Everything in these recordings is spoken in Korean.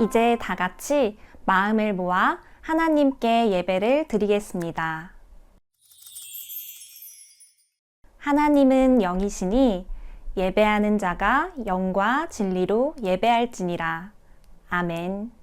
이제 다 같이 마음을 모아 하나님께 예배를 드리겠습니다. 하나님은 영이시니 예배하는 자가 영과 진리로 예배할지니라. 아멘.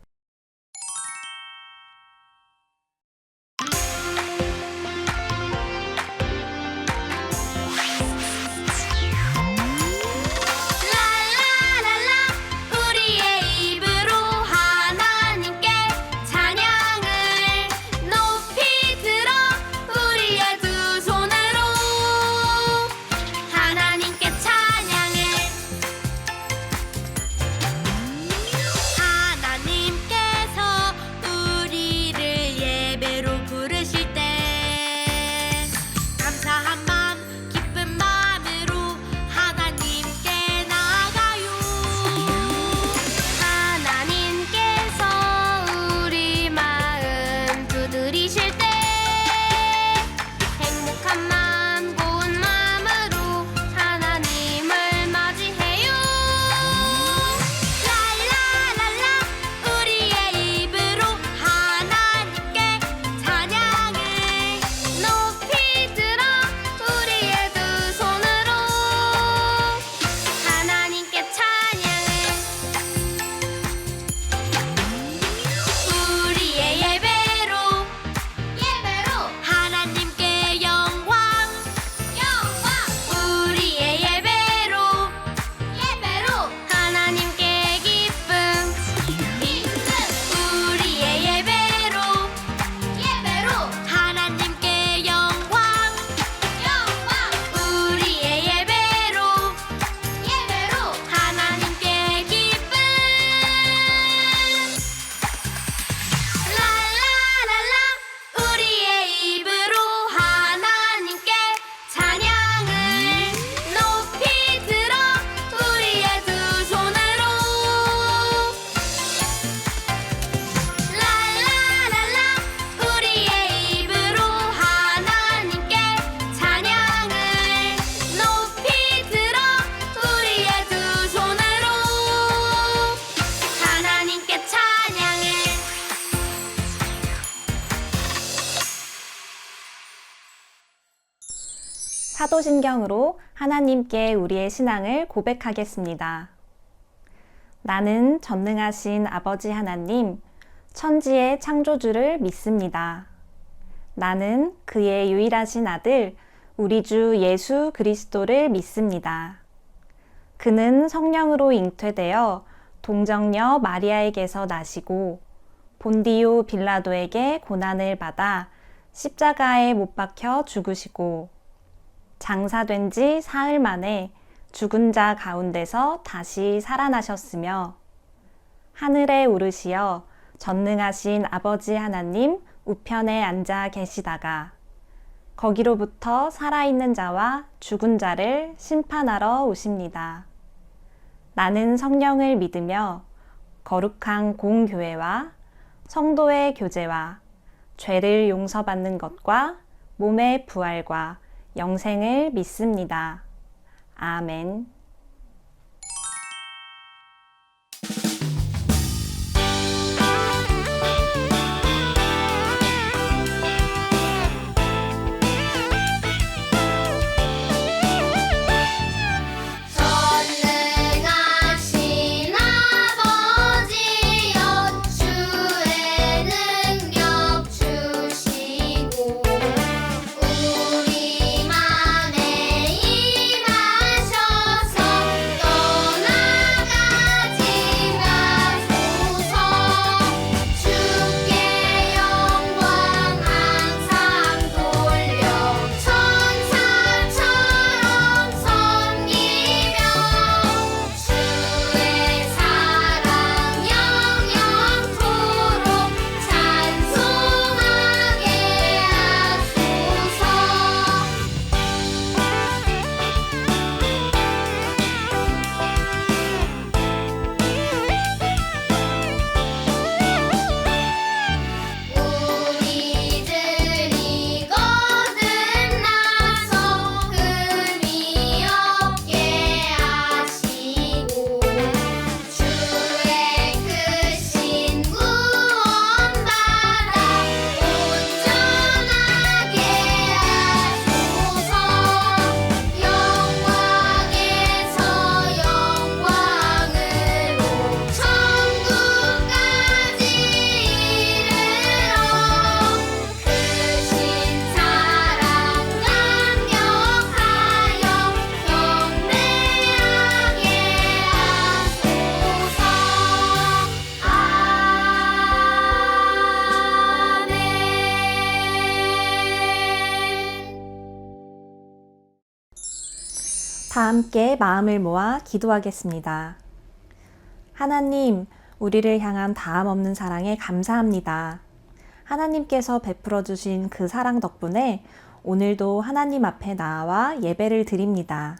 사도신경으로 하나님께 우리의 신앙을 고백하겠습니다. 나는 전능하신 아버지 하나님, 천지의 창조주를 믿습니다. 나는 그의 유일하신 아들, 우리 주 예수 그리스도를 믿습니다. 그는 성령으로 잉태되어 동정녀 마리아에게서 나시고 본디오 빌라도에게 고난을 받아 십자가에 못 박혀 죽으시고 장사된 지 사흘 만에 죽은 자 가운데서 다시 살아나셨으며 하늘에 오르시어 전능하신 아버지 하나님 우편에 앉아 계시다가 거기로부터 살아있는 자와 죽은 자를 심판하러 오십니다. 나는 성령을 믿으며 거룩한 공교회와 성도의 교제와 죄를 용서받는 것과 몸의 부활과 영생을 믿습니다. 아멘. 우리 맘에 임하셔서 다 함께 마음을 모아 기도하겠습니다. 하나님, 우리를 향한 다함 없는 사랑에 감사합니다. 하나님께서 베풀어 주신 그 사랑 덕분에 오늘도 하나님 앞에 나와 예배를 드립니다.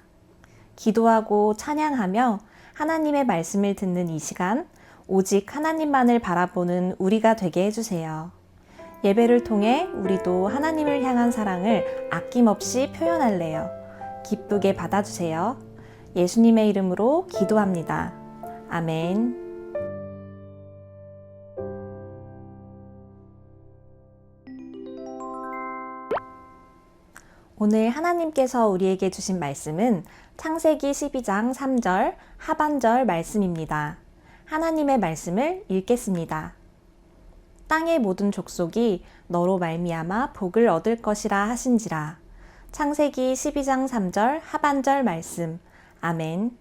기도하고 찬양하며 하나님의 말씀을 듣는 이 시간, 오직 하나님만을 바라보는 우리가 되게 해주세요. 예배를 통해 우리도 하나님을 향한 사랑을 아낌없이 표현할래요. 기쁘게 받아주세요. 예수님의 이름으로 기도합니다. 아멘. 오늘 하나님께서 우리에게 주신 말씀은 창세기 12장 3절 하반절 말씀입니다. 하나님의 말씀을 읽겠습니다. 땅의 모든 족속이 너로 말미암아 복을 얻을 것이라 하신지라. 창세기 12장 3절 하반절 말씀. 아멘.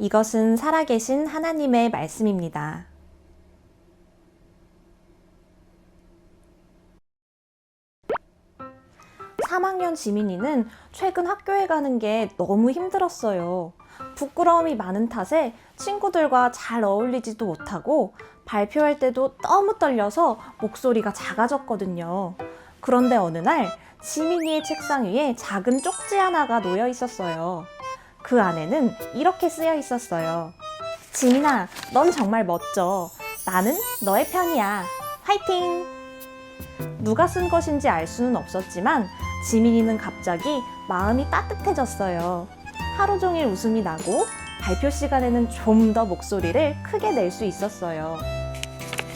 이것은 살아계신 하나님의 말씀입니다. 3학년 지민이는 최근 학교에 가는 게 너무 힘들었어요. 부끄러움이 많은 탓에 친구들과 잘 어울리지도 못하고 발표할 때도 너무 떨려서 목소리가 작아졌거든요. 그런데 어느 날 지민이의 책상 위에 작은 쪽지 하나가 놓여 있었어요. 그 안에는 이렇게 쓰여 있었어요. 지민아, 넌 정말 멋져. 나는 너의 편이야. 화이팅! 누가 쓴 것인지 알 수는 없었지만 지민이는 갑자기 마음이 따뜻해졌어요. 하루 종일 웃음이 나고 발표 시간에는 좀 더 목소리를 크게 낼 수 있었어요.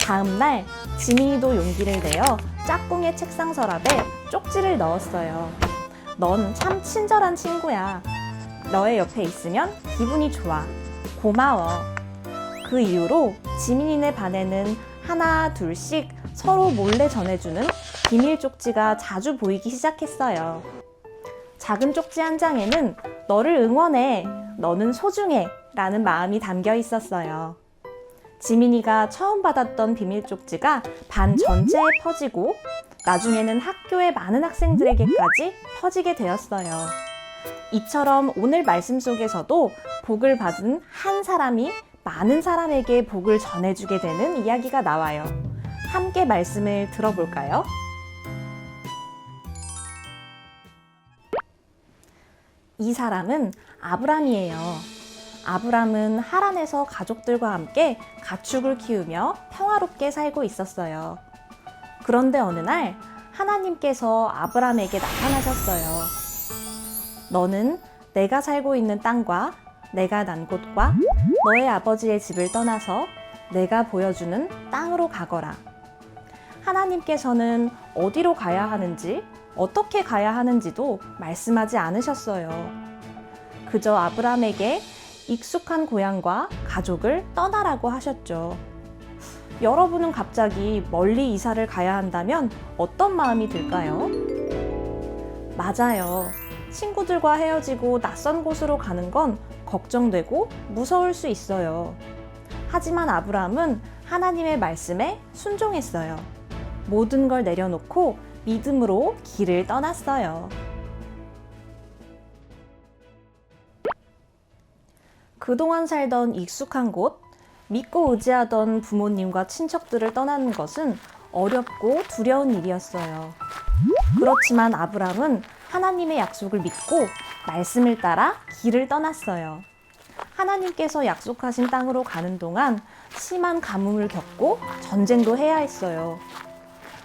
다음 날 지민이도 용기를 내어 짝꿍의 책상 서랍에 쪽지를 넣었어요. 넌 참 친절한 친구야. 너의 옆에 있으면 기분이 좋아. 고마워. 그 이후로 지민이네 반에는 하나 둘씩 서로 몰래 전해주는 비밀 쪽지가 자주 보이기 시작했어요. 작은 쪽지 한 장에는 너를 응원해, 너는 소중해 라는 마음이 담겨 있었어요. 지민이가 처음 받았던 비밀 쪽지가 반 전체에 퍼지고 나중에는 학교의 많은 학생들에게까지 퍼지게 되었어요. 이처럼 오늘 말씀 속에서도 복을 받은 한 사람이 많은 사람에게 복을 전해주게 되는 이야기가 나와요. 함께 말씀을 들어볼까요? 이 사람은 아브람이에요. 아브람은 하란에서 가족들과 함께 가축을 키우며 평화롭게 살고 있었어요. 그런데 어느 날 하나님께서 아브람에게 나타나셨어요. 너는 내가 살고 있는 땅과 내가 난 곳과 너의 아버지의 집을 떠나서 내가 보여주는 땅으로 가거라. 하나님께서는 어디로 가야 하는지, 어떻게 가야 하는지도 말씀하지 않으셨어요. 그저 아브람에게 익숙한 고향과 가족을 떠나라고 하셨죠. 여러분은 갑자기 멀리 이사를 가야 한다면 어떤 마음이 들까요? 맞아요. 친구들과 헤어지고 낯선 곳으로 가는 건 걱정되고 무서울 수 있어요. 하지만 아브람은 하나님의 말씀에 순종했어요. 모든 걸 내려놓고 믿음으로 길을 떠났어요. 그동안 살던 익숙한 곳, 믿고 의지하던 부모님과 친척들을 떠나는 것은 어렵고 두려운 일이었어요. 그렇지만 아브람은 하나님의 약속을 믿고 말씀을 따라 길을 떠났어요. 하나님께서 약속하신 땅으로 가는 동안 심한 가뭄을 겪고 전쟁도 해야 했어요.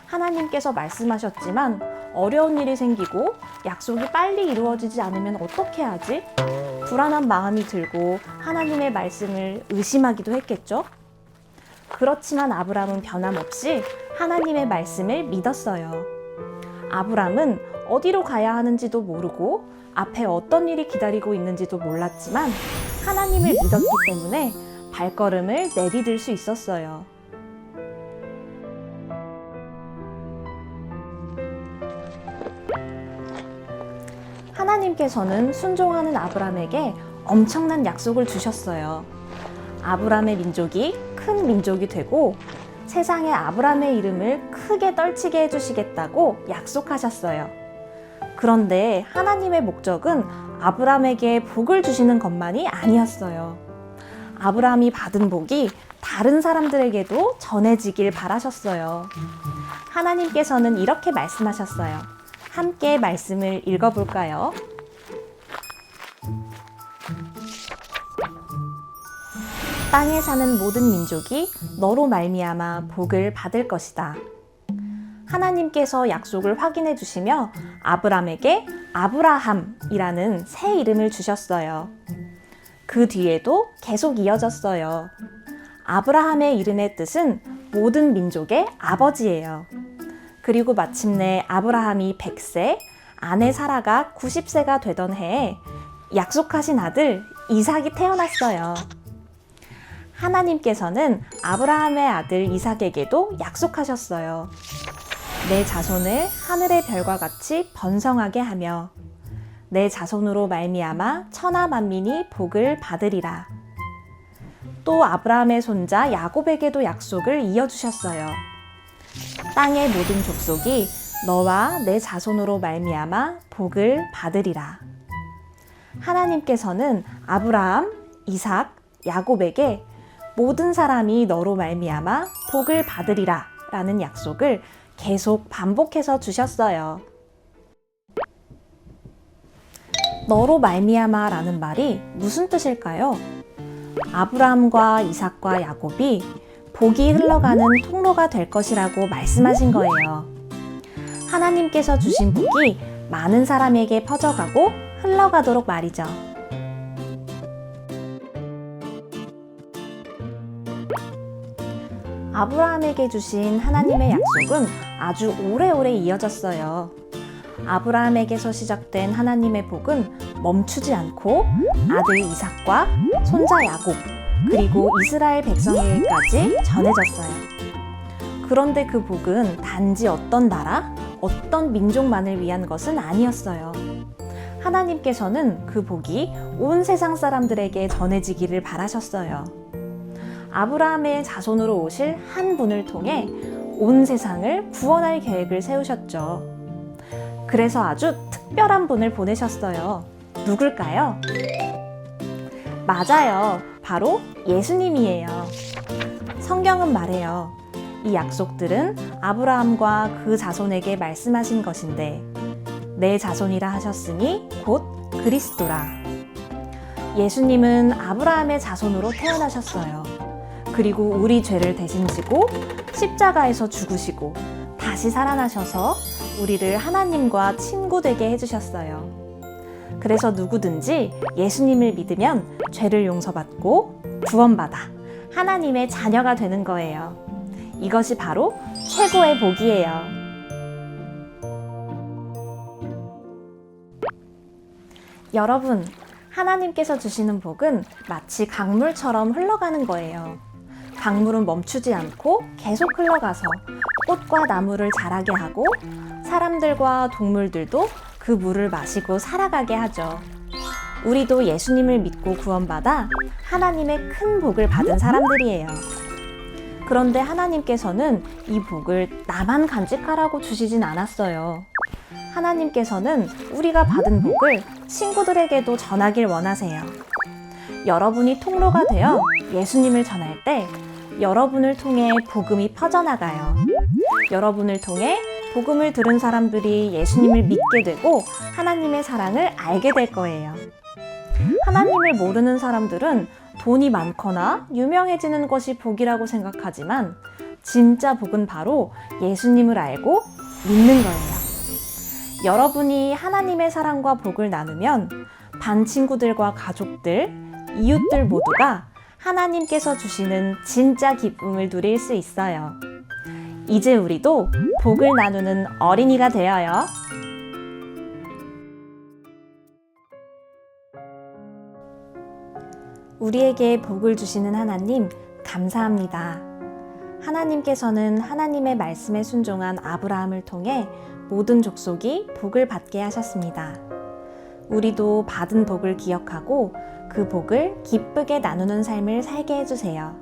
하나님께서 말씀하셨지만 어려운 일이 생기고 약속이 빨리 이루어지지 않으면 어떻게 하지? 불안한 마음이 들고 하나님의 말씀을 의심하기도 했겠죠? 그렇지만 아브람은 변함없이 하나님의 말씀을 믿었어요. 아브람은 어디로 가야 하는지도 모르고 앞에 어떤 일이 기다리고 있는지도 몰랐지만 하나님을 믿었기 때문에 발걸음을 내디딜 수 있었어요. 하나님께서는 순종하는 아브람에게 엄청난 약속을 주셨어요. 아브람의 민족이 큰 민족이 되고 세상에 아브람의 이름을 크게 떨치게 해주시겠다고 약속하셨어요. 그런데 하나님의 목적은 아브라함에게 복을 주시는 것만이 아니었어요. 아브라함이 받은 복이 다른 사람들에게도 전해지길 바라셨어요. 하나님께서는 이렇게 말씀하셨어요. 함께 말씀을 읽어볼까요? 땅에 사는 모든 민족이 너로 말미암아 복을 받을 것이다. 하나님께서 약속을 확인해 주시며 아브람에게 아브라함이라는 새 이름을 주셨어요. 그 뒤에도 계속 이어졌어요. 아브라함의 이름의 뜻은 모든 민족의 아버지예요. 그리고 마침내 아브라함이 100세, 아내 사라가 90세가 되던 해에 약속하신 아들 이삭이 태어났어요. 하나님께서는 아브라함의 아들 이삭에게도 약속하셨어요. 내 자손을 하늘의 별과 같이 번성하게 하며 내 자손으로 말미암아 천하 만민이 복을 받으리라. 또 아브라함의 손자 야곱에게도 약속을 이어주셨어요. 땅의 모든 족속이 너와 내 자손으로 말미암아 복을 받으리라. 하나님께서는 아브라함, 이삭, 야곱에게 모든 사람이 너로 말미암아 복을 받으리라 라는 약속을 계속 반복해서 주셨어요. 너로 말미암아 라는 말이 무슨 뜻일까요? 아브라함과 이삭과 야곱이 복이 흘러가는 통로가 될 것이라고 말씀하신 거예요. 하나님께서 주신 복이 많은 사람에게 퍼져가고 흘러가도록 말이죠. 아브라함에게 주신 하나님의 약속은 아주 오래오래 이어졌어요. 아브라함에게서 시작된 하나님의 복은 멈추지 않고 아들 이삭과 손자 야곱, 그리고 이스라엘 백성에게까지 전해졌어요. 그런데 그 복은 단지 어떤 나라, 어떤 민족만을 위한 것은 아니었어요. 하나님께서는 그 복이 온 세상 사람들에게 전해지기를 바라셨어요. 아브라함의 자손으로 오실 한 분을 통해 온 세상을 구원할 계획을 세우셨죠. 그래서 아주 특별한 분을 보내셨어요. 누굴까요? 맞아요. 바로 예수님이에요. 성경은 말해요. 이 약속들은 아브라함과 그 자손에게 말씀하신 것인데 내 자손이라 하셨으니 곧 그리스도라. 예수님은 아브라함의 자손으로 태어나셨어요. 그리고 우리 죄를 대신 지고 십자가에서 죽으시고 다시 살아나셔서 우리를 하나님과 친구 되게 해주셨어요. 그래서 누구든지 예수님을 믿으면 죄를 용서받고 구원받아 하나님의 자녀가 되는 거예요. 이것이 바로 최고의 복이에요. 여러분, 하나님께서 주시는 복은 마치 강물처럼 흘러가는 거예요. 강물은 멈추지 않고 계속 흘러가서 꽃과 나무를 자라게 하고 사람들과 동물들도 그 물을 마시고 살아가게 하죠. 우리도 예수님을 믿고 구원받아 하나님의 큰 복을 받은 사람들이에요. 그런데 하나님께서는 이 복을 나만 간직하라고 주시진 않았어요. 하나님께서는 우리가 받은 복을 친구들에게도 전하길 원하세요. 여러분이 통로가 되어 예수님을 전할 때 여러분을 통해 복음이 퍼져나가요. 여러분을 통해 복음을 들은 사람들이 예수님을 믿게 되고 하나님의 사랑을 알게 될 거예요. 하나님을 모르는 사람들은 돈이 많거나 유명해지는 것이 복이라고 생각하지만 진짜 복은 바로 예수님을 알고 믿는 거예요. 여러분이 하나님의 사랑과 복을 나누면 반 친구들과 가족들, 이웃들 모두가 하나님께서 주시는 진짜 기쁨을 누릴 수 있어요. 이제 우리도 복을 나누는 어린이가 되어요. 우리에게 복을 주시는 하나님, 감사합니다. 하나님께서는 하나님의 말씀에 순종한 아브라함을 통해 모든 족속이 복을 받게 하셨습니다. 우리도 받은 복을 기억하고 그 복을 기쁘게 나누는 삶을 살게 해주세요.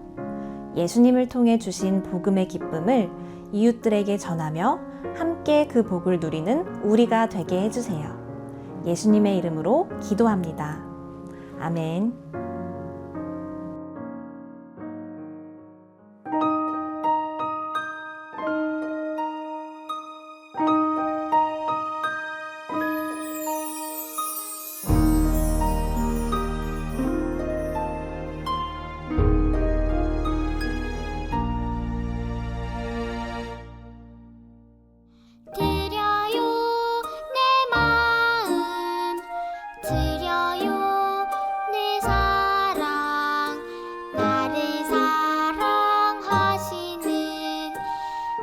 예수님을 통해 주신 복음의 기쁨을 이웃들에게 전하며 함께 그 복을 누리는 우리가 되게 해주세요. 예수님의 이름으로 기도합니다. 아멘. 드려요 내 마음 드려요 내 사랑 나를 사랑하시는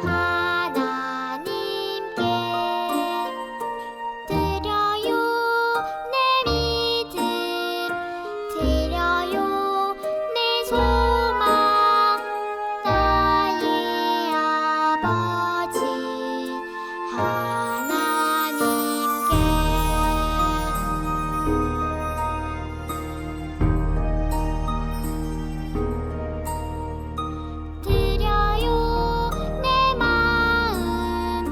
하나님께 드려요 내 믿음 드려요 내 소망 나의 아버지 하나님께 드려요 내 마음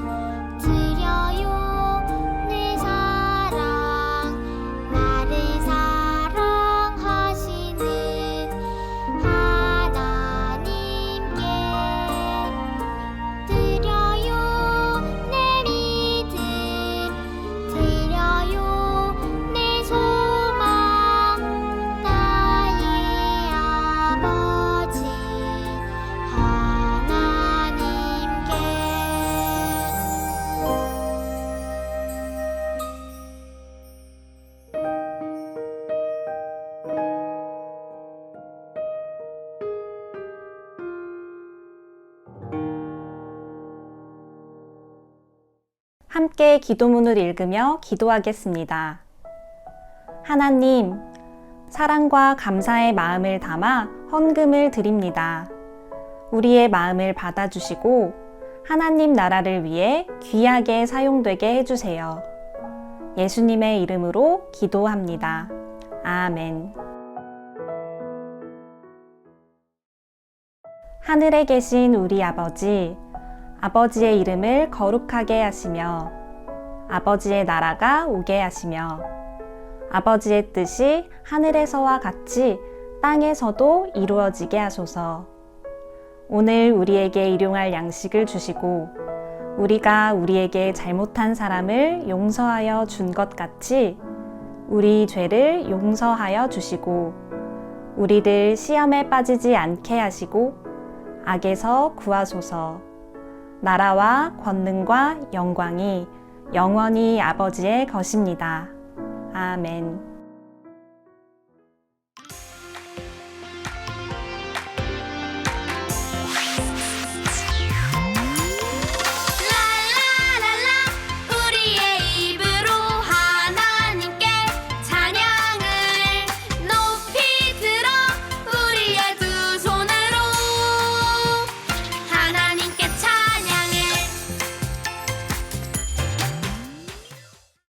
드려요 내 사랑 나를 사랑하시는 하나님께 드려요 내 믿음 드려요 내 소망 나의 아버지 하나님께 함께 기도문을 읽으며 기도하겠습니다. 하나님, 사랑과 감사의 마음을 담아 헌금을 드립니다. 우리의 마음을 받아주시고 하나님 나라를 위해 귀하게 사용되게 해주세요. 예수님의 이름으로 기도합니다. 아멘. 하늘에 계신 우리 아버지, 아버지의 이름을 거룩하게 하시며 아버지의 나라가 오게 하시며 아버지의 뜻이 하늘에서와 같이 땅에서도 이루어지게 하소서. 오늘 우리에게 일용할 양식을 주시고 우리가 우리에게 잘못한 사람을 용서하여 준 것 같이 우리 죄를 용서하여 주시고 우리들 시험에 빠지지 않게 하시고 악에서 구하소서. 나라와 권능과 영광이 영원히 아버지의 것입니다. 아멘.